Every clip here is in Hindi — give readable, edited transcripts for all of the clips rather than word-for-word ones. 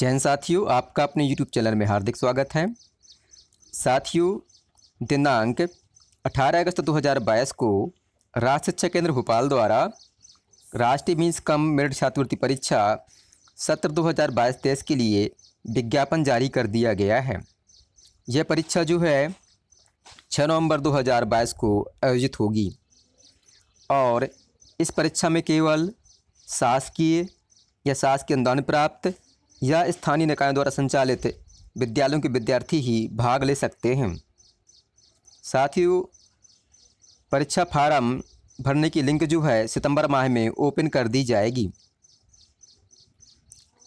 जय हिंद साथियों, आपका अपने YouTube चैनल में हार्दिक स्वागत है। साथियों, दिनांक 18 अगस्त 2022 को राष्ट्रीय शिक्षा केंद्र भोपाल द्वारा राष्ट्रीय मीन्स कम मेरिट छात्रवृत्ति परीक्षा सत्र 2022-23 के लिए विज्ञापन जारी कर दिया गया है। यह परीक्षा जो है 6 नवंबर 2022 को आयोजित होगी और इस परीक्षा में केवल शासकीय या शासकीय अनुदान प्राप्त या स्थानीय निकायों द्वारा संचालित विद्यालयों के विद्यार्थी ही भाग ले सकते हैं। साथियों, परीक्षा फार्म भरने की लिंक जो है सितंबर माह में ओपन कर दी जाएगी।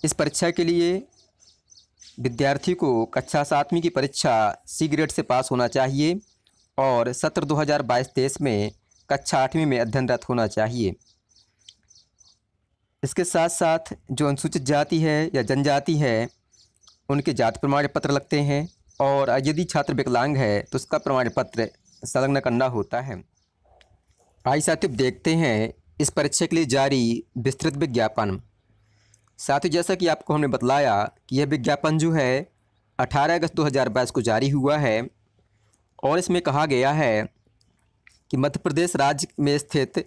इस परीक्षा के लिए विद्यार्थी को कक्षा 7वीं की परीक्षा सी ग्रेड से पास होना चाहिए और सत्र 2022-23 में कक्षा 8वीं में अध्ययनरत होना चाहिए। इसके साथ साथ जो अनुसूचित जाति है या जनजाति है उनके जाति प्रमाण पत्र लगते हैं और यदि छात्र विकलांग है तो उसका प्रमाण पत्र संलग्न करना होता है। आइए साथियों, देखते हैं इस परीक्षा के लिए जारी विस्तृत विज्ञापन। साथियों, जैसा कि आपको हमने बतलाया कि यह विज्ञापन जो है 18 अगस्त 2022 को जारी हुआ है और इसमें कहा गया है कि मध्य प्रदेश राज्य में स्थित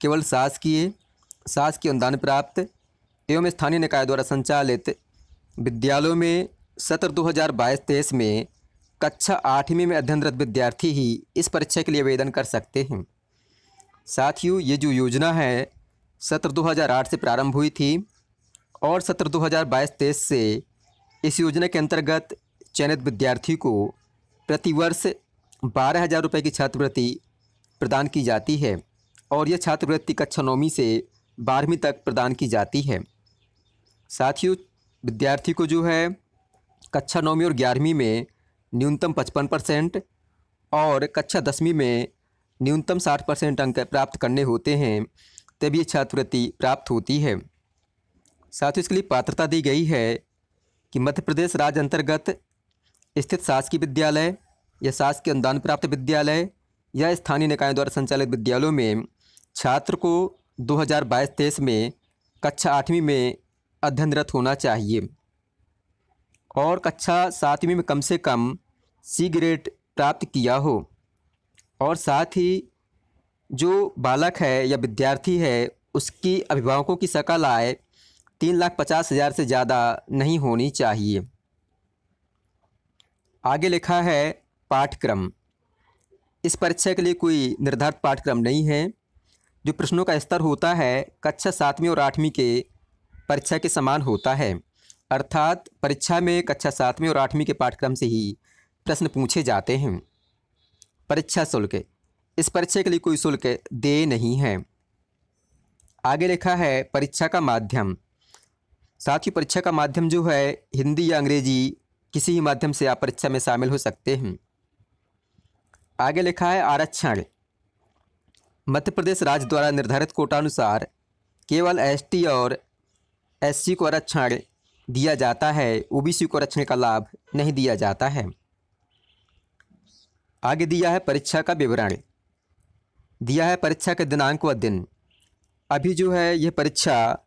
केवल शासकीय अनुदान प्राप्त एवं स्थानीय निकाय द्वारा संचालित विद्यालयों में सत्र 2022-23 में कक्षा 8वीं में अध्ययनरत विद्यार्थी ही इस परीक्षा के लिए आवेदन कर सकते हैं। साथियों, ये जो योजना है सत्र 2008 से प्रारंभ हुई थी और सत्र 2022-23 से इस योजना के अंतर्गत चयनित विद्यार्थी को प्रतिवर्ष 12,000 रुपये की छात्रवृत्ति प्रदान की जाती है और यह छात्रवृत्ति कक्षा 9वीं से 12वीं तक प्रदान की जाती है। साथियों, विद्यार्थी को जो है कक्षा 9वीं और 11वीं में न्यूनतम 55% और कक्षा 10वीं में न्यूनतम 60% अंक प्राप्त करने होते हैं, तभी ये छात्रवृत्ति प्राप्त होती है। साथियों, इसके लिए पात्रता दी गई है कि मध्य प्रदेश राज्य अंतर्गत स्थित शासकीय विद्यालय या शासकीय अनुदान प्राप्त विद्यालय या स्थानीय निकायों द्वारा संचालित विद्यालयों में छात्र को 2022-23 में कक्षा 8वीं में अध्ययनरत होना चाहिए और कक्षा 7वीं में कम से कम सी ग्रेड प्राप्त किया हो और साथ ही जो बालक है या विद्यार्थी है उसकी अभिभावकों की सकल आय 3,50,000 से ज़्यादा नहीं होनी चाहिए। आगे लिखा है पाठ्यक्रम। इस परीक्षा के लिए कोई निर्धारित पाठ्यक्रम नहीं है। जो प्रश्नों का स्तर होता है कक्षा 7वीं और 8वीं के परीक्षा के समान होता है, अर्थात परीक्षा में कक्षा 7वीं और 8वीं के पाठ्यक्रम से ही प्रश्न पूछे जाते हैं। परीक्षा शुल्क। इस परीक्षा के लिए कोई शुल्क देय नहीं है। आगे लिखा है परीक्षा का माध्यम। साथ ही परीक्षा का माध्यम जो है हिंदी या अंग्रेजी किसी ही माध्यम से आप परीक्षा में शामिल हो सकते हैं। आगे लिखा है आरक्षण। मध्य प्रदेश राज्य द्वारा निर्धारित कोटा अनुसार केवल एसटी और एससी को आरक्षण दिया जाता है, ओबीसी को आरक्षण का लाभ नहीं दिया जाता है। आगे दिया है परीक्षा का विवरण। दिया है परीक्षा के दिनांक व दिन। अभी जो है यह परीक्षा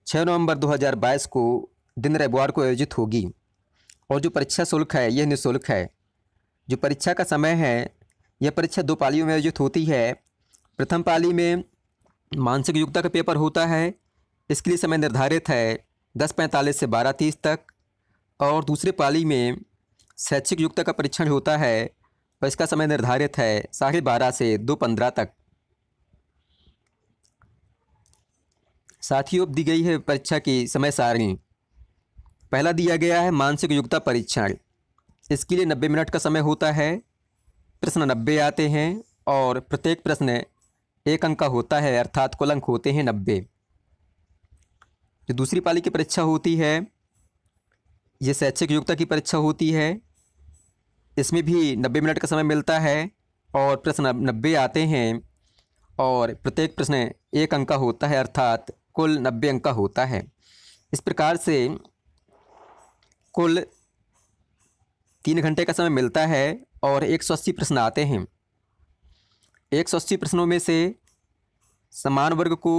6 नवंबर 2022 को दिन रविवार को आयोजित होगी और जो परीक्षा शुल्क है यह निःशुल्क है। जो परीक्षा का समय है यह परीक्षा 2 पालियों में आयोजित होती है। प्रथम पाली में मानसिक योग्यता का पेपर होता है, इसके लिए समय निर्धारित है 10:45 से 12:30 तक और दूसरे पाली में शैक्षिक योग्यता का परीक्षण होता है और इसका समय निर्धारित है 12:30 से 2:15 तक। साथियों, दी गई है परीक्षा की समय सारणी। पहला दिया गया है मानसिक योग्यता परीक्षण। इसके लिए 90 मिनट का समय होता है। प्रश्न 90 आते हैं और प्रत्येक प्रश्न 1 अंक का होता है, अर्थात कुल अंक होते हैं 90। जो दूसरी पाली की परीक्षा होती है ये शैक्षिक योग्यता की परीक्षा होती है। इसमें भी 90 मिनट का समय मिलता है और प्रश्न 90 आते हैं और प्रत्येक प्रश्न 1 अंक का होता है, अर्थात कुल 90 अंक का होता है। इस प्रकार से कुल 3 घंटे का समय मिलता है और 180 प्रश्न आते हैं। 180 प्रश्नों में से समान वर्ग को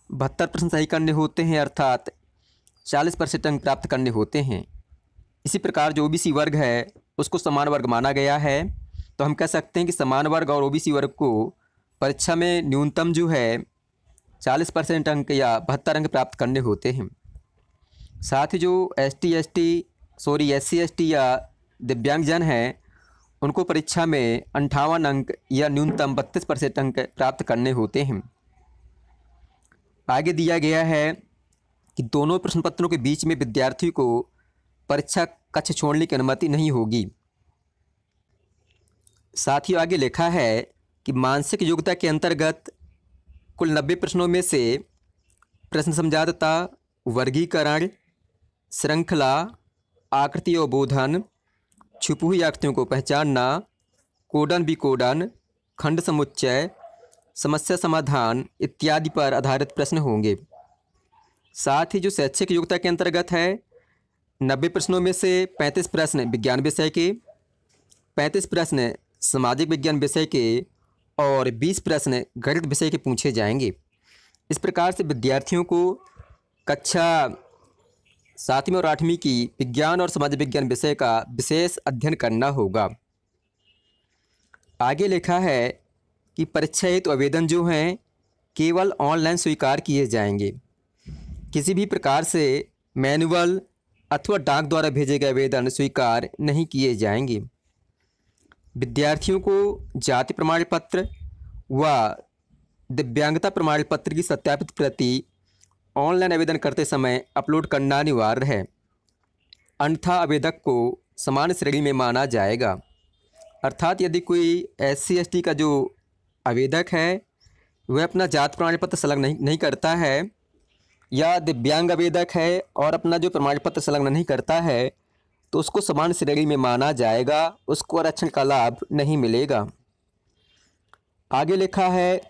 72 प्रश्न सही करने होते हैं, अर्थात 40% अंक प्राप्त करने होते हैं। इसी प्रकार जो ओबीसी वर्ग है उसको समान वर्ग माना गया है, तो हम कह सकते हैं कि समान वर्ग और ओबीसी वर्ग को परीक्षा में न्यूनतम जो है 40% अंक या 72 अंक प्राप्त करने होते हैं। साथ ही जो SC ST या दिव्यांगजन हैं उनको परीक्षा में 58 अंक या न्यूनतम 32% अंक प्राप्त करने होते हैं। आगे दिया गया है कि दोनों प्रश्न पत्रों के बीच में विद्यार्थी को परीक्षा कक्ष छोड़ने की अनुमति नहीं होगी। साथ ही आगे लिखा है कि मानसिक योग्यता के अंतर्गत कुल 90 प्रश्नों में से प्रश्न समझाता, वर्गीकरण, श्रृंखला, आकृति और बोधन, छुपी हुई आकृतियों को पहचानना, कोडन विकोडन, खंड समुच्चय, समस्या समाधान इत्यादि पर आधारित प्रश्न होंगे। साथ ही जो शैक्षिक योग्यता के अंतर्गत है 90 प्रश्नों में से 35 प्रश्न विज्ञान विषय के, 35 प्रश्न सामाजिक विज्ञान विषय के और 20 प्रश्न गणित विषय के पूछे जाएंगे। इस प्रकार से विद्यार्थियों को कक्षा 7वीं और 8वीं की विज्ञान और समाज विज्ञान विषय का विशेष अध्ययन करना होगा। आगे लिखा है कि परीक्षा हेतु आवेदन जो हैं केवल ऑनलाइन स्वीकार किए जाएंगे। किसी भी प्रकार से मैनुअल अथवा डाक द्वारा भेजे गए आवेदन स्वीकार नहीं किए जाएंगे। विद्यार्थियों को जाति प्रमाण पत्र व दिव्यांगता प्रमाण पत्र की सत्यापित प्रति ऑनलाइन आवेदन करते समय अपलोड करना अनिवार्य है, अन्यथा आवेदक को समान श्रेणी में माना जाएगा। अर्थात यदि कोई SC ST का जो आवेदक है वह अपना जाति प्रमाण पत्र संलग्न नहीं करता है या दिव्यांग आवेदक है और अपना जो प्रमाण पत्र संलग्न नहीं करता है तो उसको समान श्रेणी में माना जाएगा, उसको आरक्षण का लाभ नहीं मिलेगा। आगे लिखा है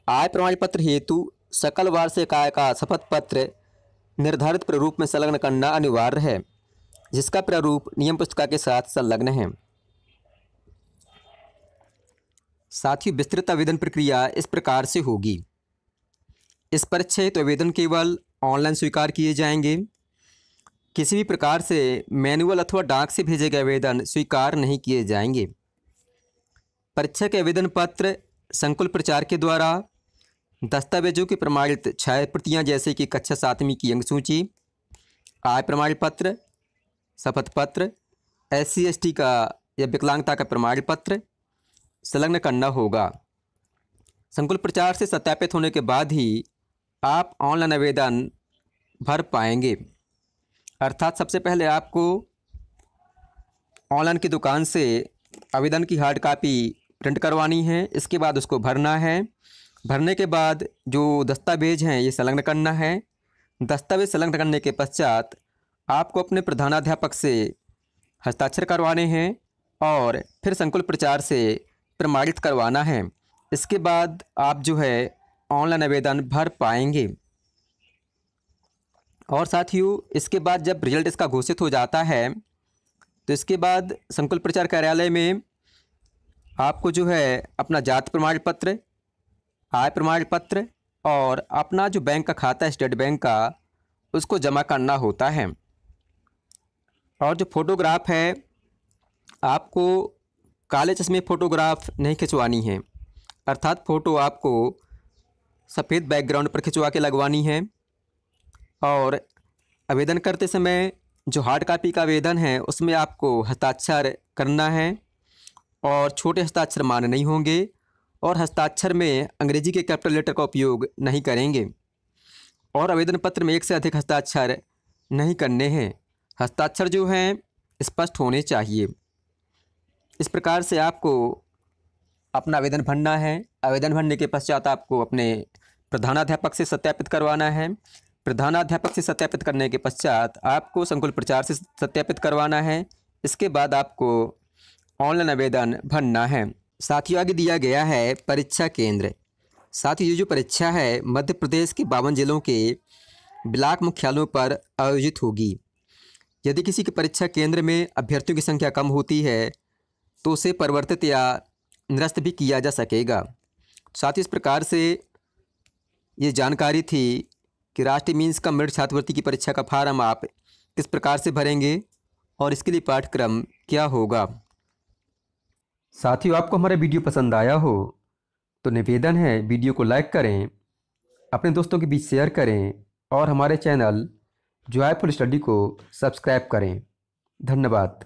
आय प्रमाण पत्र हेतु सकल वार्षिक आय का शपथ पत्र निर्धारित प्रारूप में संलग्न करना अनिवार्य है, जिसका प्रारूप नियम पुस्तिका के साथ संलग्न है। साथ ही विस्तृत आवेदन प्रक्रिया इस प्रकार से होगी। इस परीक्षा हेतु आवेदन केवल ऑनलाइन स्वीकार किए जाएंगे। किसी भी प्रकार से मैनुअल अथवा डाक से भेजे गए आवेदन स्वीकार नहीं किए जाएंगे। परीक्षा के आवेदन पत्र संकुल प्रचार के द्वारा दस्तावेजों की प्रमाणित छाया प्रतियाँ जैसे कि कक्षा 7वीं की अंक सूची, आय प्रमाण पत्र, शपथ पत्र, SC ST का या विकलांगता का प्रमाण पत्र संलग्न करना होगा। संकुल प्रचार से सत्यापित होने के बाद ही आप ऑनलाइन आवेदन भर पाएंगे। अर्थात सबसे पहले आपको ऑनलाइन की दुकान से आवेदन की हार्ड कापी प्रिंट करवानी है, इसके बाद उसको भरना है। भरने के बाद जो दस्तावेज हैं ये संलग्न करना है। दस्तावेज संलग्न करने के पश्चात आपको अपने प्रधानाध्यापक से हस्ताक्षर करवाने हैं और फिर संकुल प्रचार से प्रमाणित करवाना है। इसके बाद आप जो है ऑनलाइन आवेदन भर पाएंगे। और साथियों इसके बाद जब रिजल्ट इसका घोषित हो जाता है तो इसके बाद संकुल प्रचार कार्यालय में आपको जो है अपना जाति प्रमाण पत्र, आय प्रमाण पत्र और अपना जो बैंक का खाता है स्टेट बैंक का उसको जमा करना होता है। और जो फोटोग्राफ है आपको काले चश्मे फ़ोटोग्राफ नहीं खिंचवानी है, अर्थात फ़ोटो आपको सफ़ेद बैकग्राउंड पर खिंचवा के लगवानी है। और आवेदन करते समय जो हार्ड कापी का आवेदन है उसमें आपको हस्ताक्षर करना है और छोटे हस्ताक्षर मान्य नहीं होंगे और हस्ताक्षर में अंग्रेजी के कैपिटल लेटर का उपयोग नहीं करेंगे और आवेदन पत्र में एक से अधिक हस्ताक्षर नहीं करने हैं। हस्ताक्षर जो हैं स्पष्ट होने चाहिए। इस प्रकार से आपको अपना आवेदन भरना है। आवेदन भरने के पश्चात आपको अपने प्रधानाध्यापक से सत्यापित करवाना है। प्रधानाध्यापक से सत्यापित करने के पश्चात आपको संकुल प्रचार से सत्यापित करवाना है। इसके बाद आपको ऑनलाइन आवेदन भरना है। साथ ही आगे दिया गया है परीक्षा केंद्र। साथ ही ये जो परीक्षा है मध्य प्रदेश के 52 जिलों के ब्लॉक मुख्यालयों पर आयोजित होगी। यदि किसी के परीक्षा केंद्र में अभ्यर्थियों की संख्या कम होती है तो उसे परिवर्तित या निरस्त भी किया जा सकेगा। साथ ही इस प्रकार से ये जानकारी थी कि राष्ट्रीय मीन्स का मेरिट छात्रवृत्ति की परीक्षा का फार्म आप किस प्रकार से भरेंगे और इसके लिए पाठ्यक्रम क्या होगा। साथियों, आपको हमारा वीडियो पसंद आया हो तो निवेदन है वीडियो को लाइक करें, अपने दोस्तों के बीच शेयर करें और हमारे चैनल जॉयफुल स्टडी को सब्सक्राइब करें। धन्यवाद।